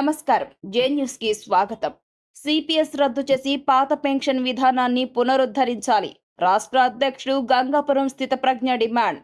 నమస్కారం. జే న్యూస్ కి స్వాగతం. సిపిఎస్ రద్దు చేసి పాత పెన్షన్ విధానాన్ని పునరుద్ధరించాలి. రాష్ట్ర అధ్యక్షుడు గంగాపురం స్థితప్రజ్ఞ డిమాండ్.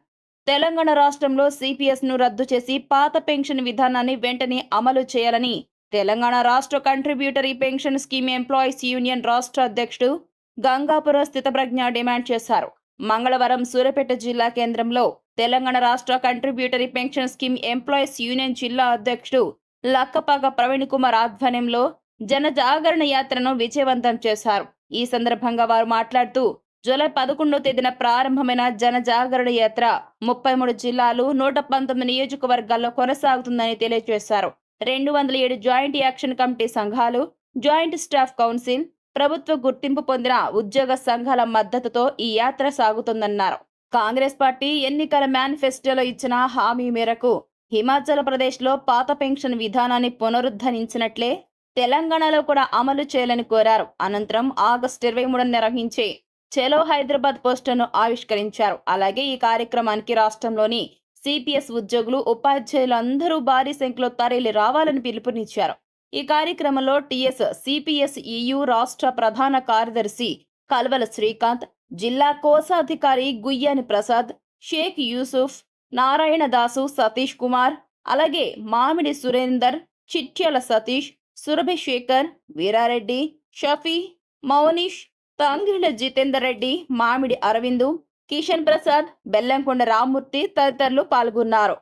తెలంగాణ రాష్ట్రంలో సిపిఎస్ ను రద్దు చేసి పాత పెన్షన్ విధానాన్ని వెంటనే అమలు చేయాలని తెలంగాణ రాష్ట్ర contributory pension scheme employees union రాష్ట్ర అధ్యక్షుడు గంగాపురం స్థితప్రజ్ఞ డిమాండ్ చేశారు. మంగళవారం సూర్యాపేట జిల్లా కేంద్రంలో తెలంగాణ రాష్ట్ర contributory pension scheme employees union జిల్లా అధ్యక్షుడు లక్కపాక ప్రవీణ్ కుమార్ ఆధ్వర్యంలో జన జాగరణ యాత్రను విజయవంతం చేశారు. ఈ సందర్భంగా వారు మాట్లాడుతూ జూలై 11వ తేదీన ప్రారంభమైన జన జాగరణ యాత్ర 33 జిల్లాలు 119 నియోజకవర్గాల్లో కొనసాగుతుందని తెలియజేశారు. 207 జాయింట్ యాక్షన్ కమిటీ సంఘాలు, జాయింట్ స్టాఫ్ కౌన్సిల్, ప్రభుత్వ గుర్తింపు పొందిన ఉద్యోగ సంఘాల మద్దతుతో ఈ యాత్ర సాగుతుందన్నారు. కాంగ్రెస్ పార్టీ ఎన్నికల మేనిఫెస్టోలో ఇచ్చిన హామీ మేరకు హిమాచల్ ప్రదేశ్లో పాత పెన్షన్ విధానాన్ని పునరుద్ధరించినట్లే తెలంగాణలో కూడా అమలు చేయాలని కోరారు. అనంతరం ఆగస్టు 23 నిర్వహించే చలో హైదరాబాద్ పోస్టర్ను ఆవిష్కరించారు. అలాగే ఈ కార్యక్రమానికి రాష్ట్రంలోని సిపిఎస్ ఉద్యోగులు, ఉపాధ్యాయులు అందరూ భారీ సంఖ్యలో తరలి రావాలని పిలుపునిచ్చారు. ఈ కార్యక్రమంలో టిఎస్ సిపిఎస్ ఈయూ రాష్ట్ర ప్రధాన కార్యదర్శి కల్వల శ్రీకాంత్, జిల్లా కోశాధికారి గుయ్యాని ప్రసాద్, షేక్ యూసుఫ్, నారాయణ దాసు, సతీష్ కుమార్, అలాగే మామిడి సురేందర్, చిట్యాల సతీష్, సురభి శేఖర్, వీరారెడ్డి, షఫీ, మౌనీష్, తంగిళ్ల జితేందర్ రెడ్డి, మామిడి అరవిందు, కిషన్ ప్రసాద్, బెల్లంకొండ రామ్మూర్తి తదితరులు పాల్గొన్నారు.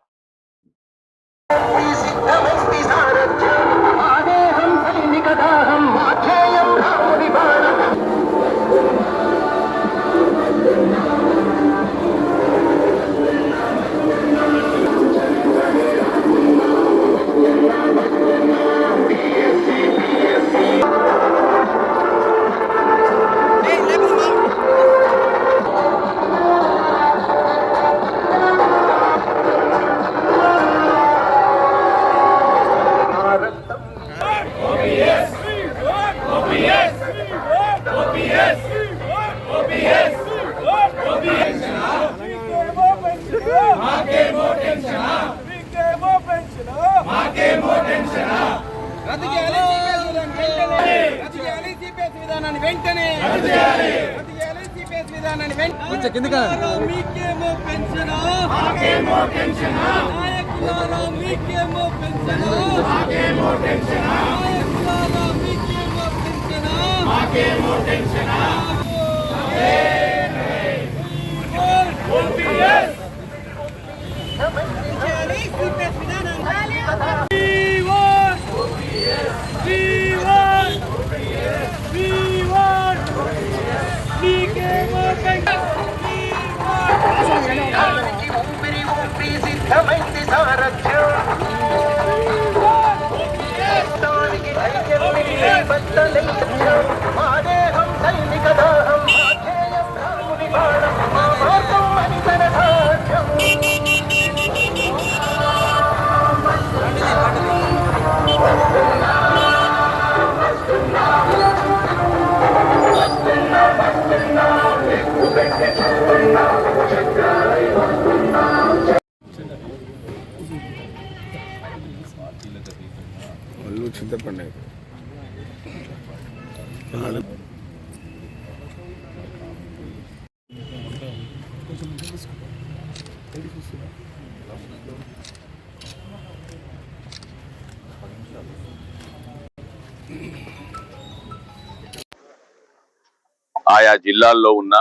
ఆయా జిల్లాల్లో ఉన్న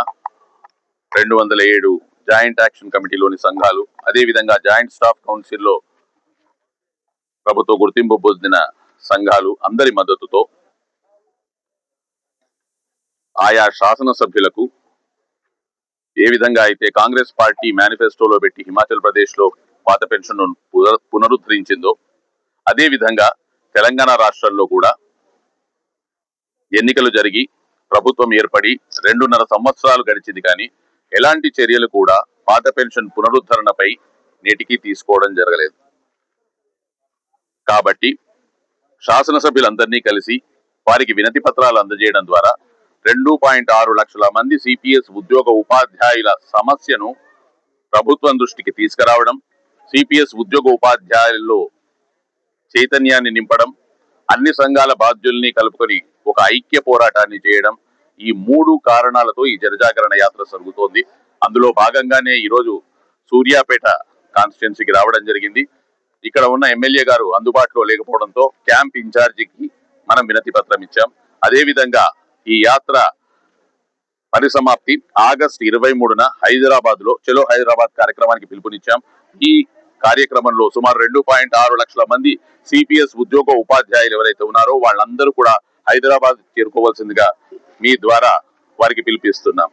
207 జాయింట్ యాక్షన్ కమిటీలోని సంఘాలు, అదేవిధంగా జాయింట్ స్టాఫ్ కౌన్సిల్లో ప్రభుత్వ గుర్తింపు పొందిన సంఘాలు అందరి మద్దతుతో ఆయా శాసనసభ్యులకు ఏ విధంగా అయితే కాంగ్రెస్ పార్టీ మేనిఫెస్టోలో పెట్టి హిమాచల్ ప్రదేశ్లో పాత పెన్షన్ పునరుద్ధరించిందో అదే విధంగా తెలంగాణ రాష్ట్రంలో కూడా ఎన్నికలు జరిగి ప్రభుత్వం ఏర్పడి 2.5 సంవత్సరాలు గడిచింది, కానీ ఎలాంటి చర్యలు కూడా పాత పెన్షన్ పునరుద్ధరణపై నేటికి తీసుకోవడం జరగలేదు. కాబట్టి శాసనసభ్యులందరినీ కలిసి వారికి వినతి పత్రాలు అందజేయడం ద్వారా 2.6 లక్షల మంది సిపిఎస్ ఉద్యోగ ఉపాధ్యాయుల సమస్యను ప్రభుత్వం దృష్టికి తీసుకురావడం, సిపిఎస్ ఉద్యోగ ఉపాధ్యాయుల్లో చైతన్యాన్ని నింపడం, అన్ని సంఘాల బాధ్యుల్ని కలుపుకొని ఒక ఐక్య పోరాటాన్ని చేయడం, ఈ 3 కారణాలతో ఈ జనజాగరణ యాత్ర జరుగుతోంది. అందులో భాగంగానే ఈరోజు సూర్యాపేట కాన్స్టిట్యున్సీకి రావడం జరిగింది. ఇక్కడ ఉన్న ఎమ్మెల్యే గారు అందుబాటులో లేకపోవడంతో క్యాంప్ ఇన్ఛార్జికి మనం వినతి పత్రం ఇచ్చాం. అదే విధంగా ఈ యాత్ర పరిసమాప్తి ఆగస్టు 23న హైదరాబాద్ లో చలో హైదరాబాద్ కార్యక్రమానికి పిలుపునిచ్చాం. ఈ కార్యక్రమంలో సుమారు 2.6 లక్షల మంది సిపిఎస్ ఉద్యోగ ఉపాధ్యాయులు ఎవరైతే ఉన్నారో వాళ్ళందరూ కూడా హైదరాబాద్ చేరుకోవాల్సిందిగా మీ ద్వారా వారికి పిలిపిస్తున్నాం.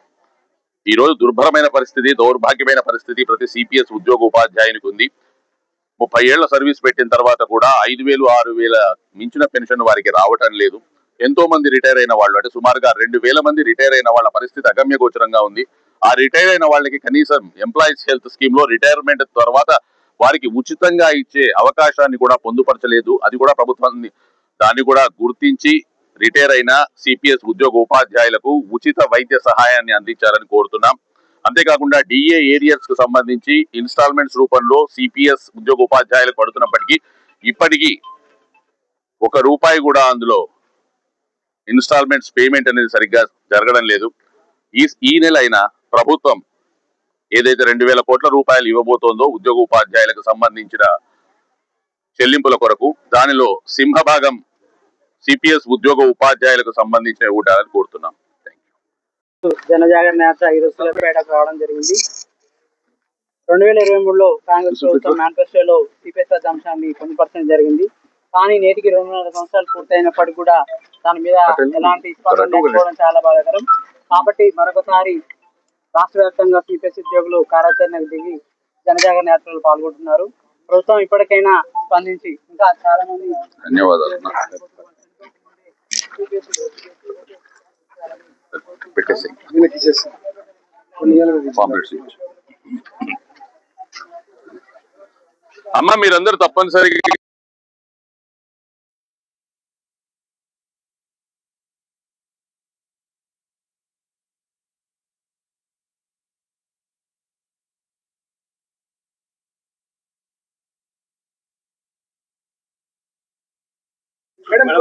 ఈ రోజు దుర్భరమైన పరిస్థితి, దౌర్భాగ్యమైన పరిస్థితి ప్రతి సిపిఎస్ ఉద్యోగ ఉపాధ్యాయునికి ఉంది. 30 ఏళ్ల సర్వీస్ పెట్టిన తర్వాత కూడా 5,000, 6,000 మించిన పెన్షన్ వారికి రావటం లేదు. ఎంతో మంది రిటైర్ అయిన వాళ్ళు, అంటే సుమారుగా 2,000 మంది రిటైర్ అయిన వాళ్ళ పరిస్థితి అగమ్య గోచరంగా ఉంది. ఆ రిటైర్ అయిన వాళ్ళకి కనీసం ఎంప్లాయీస్ హెల్త్ స్కీమ్ లో రిటైర్మెంట్ తర్వాత వారికి ఉచితంగా ఇచ్చే అవకాశాన్ని కూడా పొందుపరచలేదు. అది కూడా ప్రభుత్వాన్ని దాన్ని కూడా గుర్తించి రిటైర్ అయిన సిపిఎస్ ఉద్యోగ ఉపాధ్యాయులకు ఉచిత వైద్య సహాయాన్ని అందించాలని కోరుతున్నాం. అంతేకాకుండా డిఏ ఏరియర్స్ కు సంబంధించి ఇన్స్టాల్మెంట్స్ రూపంలో సిపిఎస్ ఉద్యోగ ఉపాధ్యాయులకు పడుతున్నప్పటికీ ఇప్పటికీ ₹1 కూడా అందులో ఇన్స్టాల్మెంట్స్ పేమెంట్ అనేది సరిగ్గా జరగడం లేదు. ఈ నెల అయినా ప్రభుత్వం ఏదైతే 2,000 కోట్ల రూపాయలు ఇవ్వబోతోందో ఉద్యోగ ఉపాధ్యాయులకు సంబంధించిన చెల్లింపుల కొరకు, దానిలో సింహభాగం సిపిఎస్ ఉద్యోగ ఉపాధ్యాయులకు సంబంధించిన ఇవ్వాలని కోరుతున్నాం. జనజాగరణ యాత్ర ఈరోజు సూర్యాపేటకు రావడం జరిగింది. 2023లో కాంగ్రెస్ ప్రభుత్వం మేనిఫెస్టోలో సిపిఎస్ అంశాన్ని పొందుపరచడం జరిగింది. కానీ నేటికి 2.5 సంవత్సరాలు పూర్తయినప్పటికీ కూడా దాని మీద ఎలాంటి స్పందన లేకపోవడం చాలా బాధాకరం. కాబట్టి మరొకసారి రాష్ట్ర వ్యాప్తంగా సిపిఎస్ ఉద్యోగులు కార్యాచరణకు దిగి జనజాగరణ యాత్రలో పాల్గొంటున్నారు. ప్రభుత్వం ఇప్పటికైనా స్పందించి ఇంకా చాలా మంది ధన్యవాదాలు. అమ్మ మీరందరూ తప్పనిసరిగా మేడం